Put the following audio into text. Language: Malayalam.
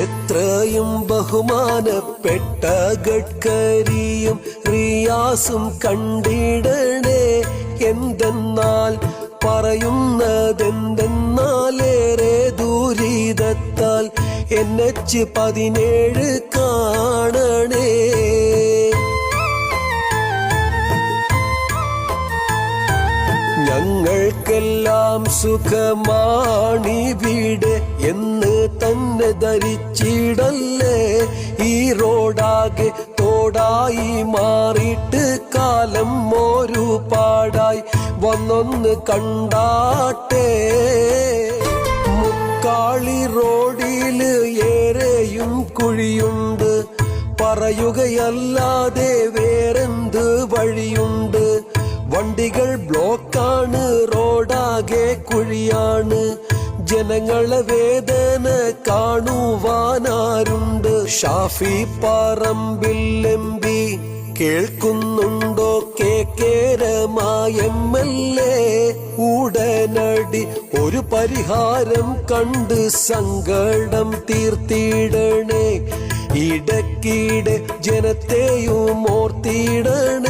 എത്രയും ബഹുമാനപ്പെട്ട ഗഡ്കരിയും റിയാസും കണ്ടിടണേ. എന്തെന്നാൽ പറയുന്നതെന്തെന്നാലേറെ ദുരിതത്താൽ NH-17 കാണണേ. ഞങ്ങൾക്കെല്ലാം സുഖമാണിവിടെ എന്ന് തന്നെ ധരിച്ചിടല്ലേ. ഈ റോഡാകെ തോടായി മാറിയിട്ട് കാലം ഒരു പാടായി വന്നൊന്ന് കണ്ടാട്ടെ. മുക്കാളി റോഡില് ഏറെയും കുഴിയുണ്ട്, പറയുകയല്ലാതെ വേറെന്ത് വഴിയുണ്ട്. വണ്ടികൾ ബ്ലോക്കാണ്, റോഡാകെ കുഴിയാണ്, ജനങ്ങളെ വേദന കാണുവാനാരുണ്ട്. ഷാഫി പറമ്പിൽ MP കേൾക്കുന്നുണ്ടോ? KK രമ MLA ഉടനടി ഒരു പരിഹാരം കണ്ട് സങ്കടം തീർത്തിടണേ. ഇടയ്ക്കിടെ ജനത്തെയും ഓർത്തിടണേ.